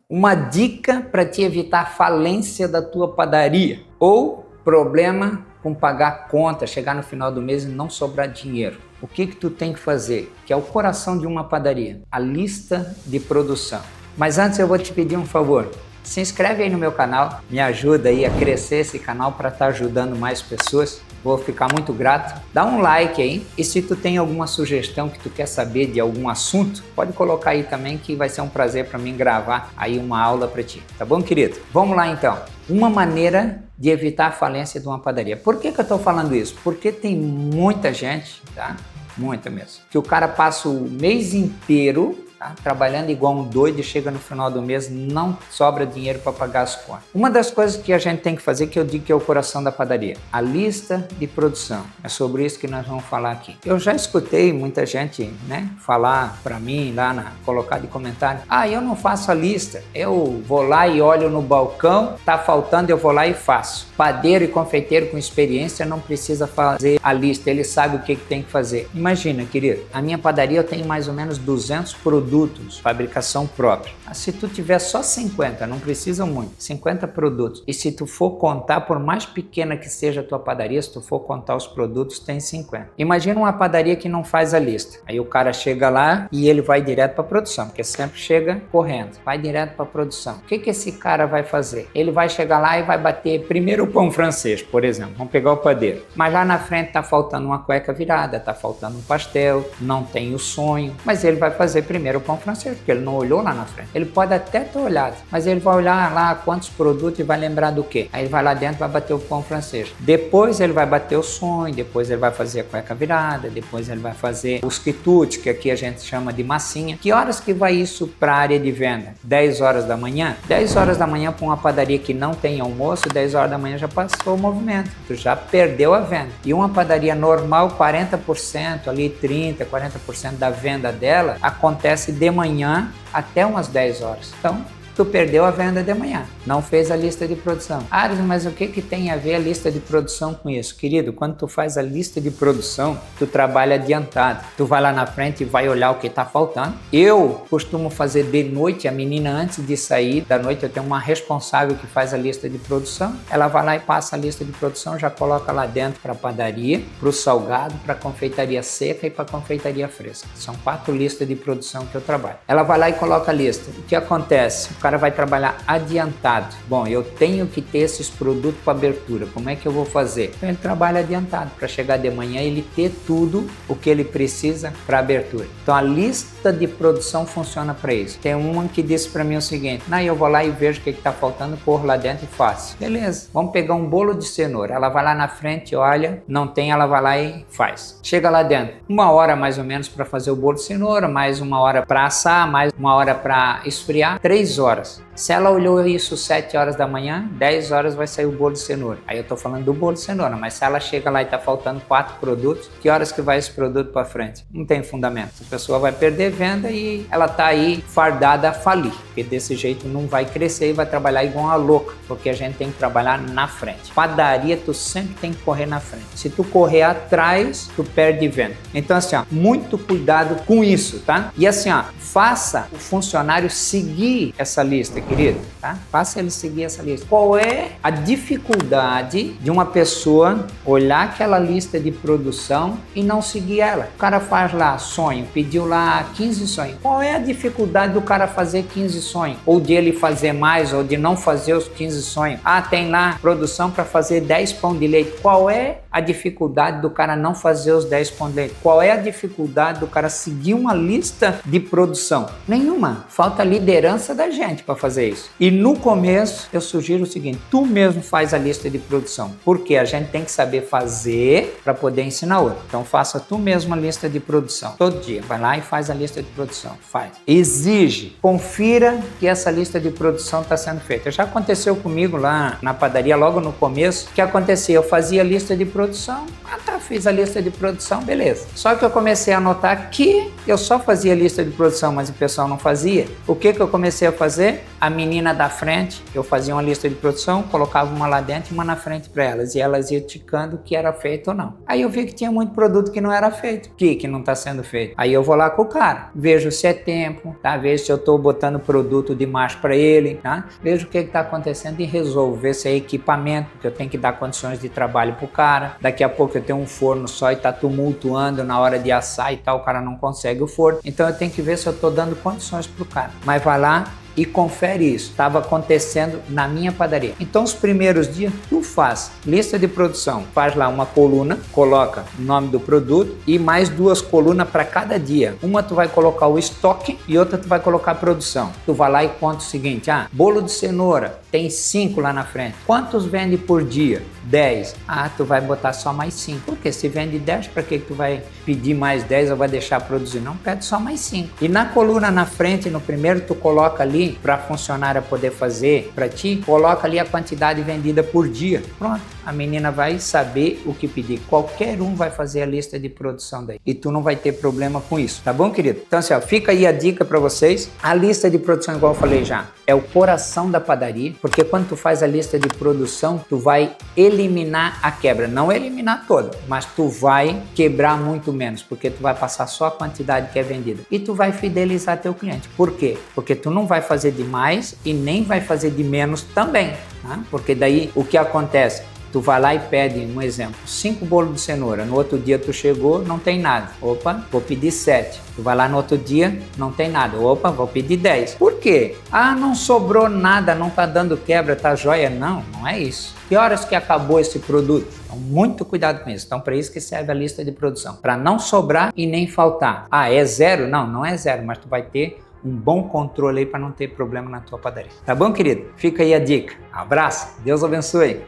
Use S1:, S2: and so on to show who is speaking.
S1: Uma dica para te evitar a falência da tua padaria ou problema com pagar conta, chegar no final do mês e não sobrar dinheiro. O que tu tem que fazer? Que é o coração de uma padaria, a lista de produção. Mas antes eu vou te pedir um favor. Se inscreve aí no meu canal, me ajuda aí a crescer esse canal para estar ajudando mais pessoas. Vou ficar muito grato. Dá um like aí e se tu tem alguma sugestão que tu quer saber de algum assunto, pode colocar aí também que vai ser um prazer para mim gravar aí uma aula para ti. Tá bom, querido? Vamos lá então. Uma maneira de evitar a falência de uma padaria. Por que eu estou falando isso? Porque tem muita gente, tá? Muita mesmo. Que o cara passa o mês inteiro trabalhando igual um doido e chega no final do mês, não sobra dinheiro para pagar as contas. Uma das coisas que a gente tem que fazer, que eu digo que é o coração da padaria, a lista de produção. É sobre isso que nós vamos falar aqui. Eu já escutei muita gente, falar para mim lá, colocar de comentário, eu não faço a lista, eu vou lá e olho no balcão, tá faltando, eu vou lá e faço. Padeiro e confeiteiro com experiência não precisa fazer a lista, ele sabe o que tem que fazer. Imagina, querido, a minha padaria eu tenho mais ou menos 200 produtos, fabricação própria. Se tu tiver só 50, não precisa muito, 50 produtos. E se tu for contar, por mais pequena que seja a tua padaria, se tu for contar os produtos, tem 50. Imagina uma padaria que não faz a lista. Aí o cara chega lá e ele vai direto para a produção, porque sempre chega correndo, vai direto para a produção. O que esse cara vai fazer? Ele vai chegar lá e vai bater primeiro o pão francês, por exemplo. Vamos pegar o padeiro. Mas lá na frente tá faltando uma cueca virada, tá faltando um pastel, não tem o sonho, mas ele vai fazer primeiro o pão francês, porque ele não olhou lá na frente. Ele pode até ter olhado, mas ele vai olhar lá quantos produtos e vai lembrar do quê? Aí ele vai lá dentro e vai bater o pão francês. Depois ele vai bater o sonho, depois ele vai fazer a cueca virada, depois ele vai fazer os quitutes, que aqui a gente chama de massinha. Que horas que vai isso para a área de venda? 10 horas da manhã? 10 horas da manhã para uma padaria que não tem almoço, 10 horas da manhã já passou o movimento, tu já perdeu a venda. E uma padaria normal, 40%, ali 30%, 40% da venda dela acontece de manhã até umas 10 horas. Então, tu perdeu a venda de manhã, não fez a lista de produção. Mas o que tem a ver a lista de produção com isso? Querido, quando tu faz a lista de produção, tu trabalha adiantado. Tu vai lá na frente e vai olhar o que está faltando. Eu costumo fazer de noite, a menina antes de sair da noite, eu tenho uma responsável que faz a lista de produção. Ela vai lá e passa a lista de produção, já coloca lá dentro para a padaria, para o salgado, para a confeitaria seca e para a confeitaria fresca. São 4 listas de produção que eu trabalho. Ela vai lá e coloca a lista. O que acontece? O cara vai trabalhar adiantado. Bom, eu tenho que ter esses produtos para abertura. Como é que eu vou fazer? Então ele trabalha adiantado para chegar de manhã e ele ter tudo o que ele precisa para abertura. Então a lista de produção funciona para isso. Tem uma que disse para mim o seguinte: eu vou lá e vejo o que está faltando, corro lá dentro e faço. Beleza, vamos pegar um bolo de cenoura. Ela vai lá na frente, olha, não tem, ela vai lá e faz. Chega lá dentro, 1 hora mais ou menos para fazer o bolo de cenoura, mais 1 hora para assar, mais 1 hora para esfriar, 3 horas. Se ela olhou isso 7 horas da manhã, 10 horas vai sair o bolo de cenoura. Aí eu tô falando do bolo de cenoura, mas se ela chega lá e tá faltando 4 produtos, que horas que vai esse produto para frente? Não tem fundamento. A pessoa vai perder venda e ela tá aí fardada a falir, porque desse jeito não vai crescer e vai trabalhar igual uma louca, porque a gente tem que trabalhar na frente. Padaria, tu sempre tem que correr na frente. Se tu correr atrás, tu perde venda. Então assim, muito cuidado com isso, tá? E assim, faça o funcionário seguir essa lista, querido, tá? Faça ele seguir essa lista. Qual é a dificuldade de uma pessoa olhar aquela lista de produção e não seguir ela? O cara faz lá sonho, pediu lá 15 sonhos. Qual é a dificuldade do cara fazer 15 sonhos? Ou de ele fazer mais, ou de não fazer os 15 sonhos? Tem lá produção para fazer 10 pão de leite. Qual é a dificuldade do cara não fazer os 10 pão de leite? Qual é a dificuldade do cara seguir uma lista de produção? Nenhuma. Falta liderança da gente para fazer isso. E no começo, eu sugiro o seguinte: tu mesmo faz a lista de produção, porque a gente tem que saber fazer para poder ensinar outro. Então faça tu mesmo a lista de produção. Todo dia, vai lá e faz a lista de produção. Faz. Exige. Confira que essa lista de produção está sendo feita. Já aconteceu comigo lá na padaria, logo no começo. O que acontecia? Eu fazia a lista de produção, tá fiz a lista de produção, beleza. Só que eu comecei a notar que eu só fazia lista de produção, mas o pessoal não fazia. O que eu comecei a fazer? A menina da frente, eu fazia uma lista de produção, colocava uma lá dentro e uma na frente para elas, e elas iam ticando o que era feito ou não. Aí eu vi que tinha muito produto que não era feito. Que não está sendo feito? Aí eu vou lá com o cara, vejo se é tempo, tá? Vejo se eu estou botando produto demais para ele, tá? Vejo o que está acontecendo e resolvo. Ver se é equipamento, que eu tenho que dar condições de trabalho pro cara. Daqui a pouco eu tenho um forno só e tá tumultuando na hora de assar e tal, o cara não consegue o forno. Então eu tenho que ver se eu estou dando condições pro cara. Mas vai lá e confere isso. Estava acontecendo na minha padaria. Então, os primeiros dias, tu faz lista de produção. Faz lá uma coluna, coloca o nome do produto e mais 2 colunas para cada dia. Uma tu vai colocar o estoque e outra tu vai colocar a produção. Tu vai lá e conta o seguinte, bolo de cenoura, tem 5 lá na frente. Quantos vende por dia? 10. Tu vai botar só mais 5. Porque se vende 10, para que tu vai pedir mais 10 ou vai deixar produzir? Não, pede só mais 5. E na coluna na frente, no primeiro, tu coloca ali para a funcionária poder fazer para ti, coloca ali a quantidade vendida por dia. Pronto, a menina vai saber o que pedir. Qualquer um vai fazer a lista de produção daí. E tu não vai ter problema com isso, tá bom, querido? Então, assim, fica aí a dica para vocês. A lista de produção, igual eu falei já, é o coração da padaria, porque quando tu faz a lista de produção, tu vai eliminar a quebra. Não eliminar toda, mas tu vai quebrar muito menos, porque tu vai passar só a quantidade que é vendida. E tu vai fidelizar teu cliente. Por quê? Porque tu não vai fazer de mais e nem vai fazer de menos também, tá? Porque daí o que acontece? Tu vai lá e pede, um exemplo, 5 bolos de cenoura. No outro dia tu chegou, não tem nada. Opa, vou pedir 7. Tu vai lá no outro dia, não tem nada. Opa, vou pedir 10. Por quê? Não sobrou nada, não tá dando quebra, tá joia. Não, não é isso. Que horas que acabou esse produto? Então, muito cuidado com isso. Então, para isso que serve a lista de produção. Para não sobrar e nem faltar. É 0? Não, não é 0, mas tu vai ter um bom controle aí para não ter problema na tua padaria. Tá bom, querido? Fica aí a dica. Abraço, Deus abençoe.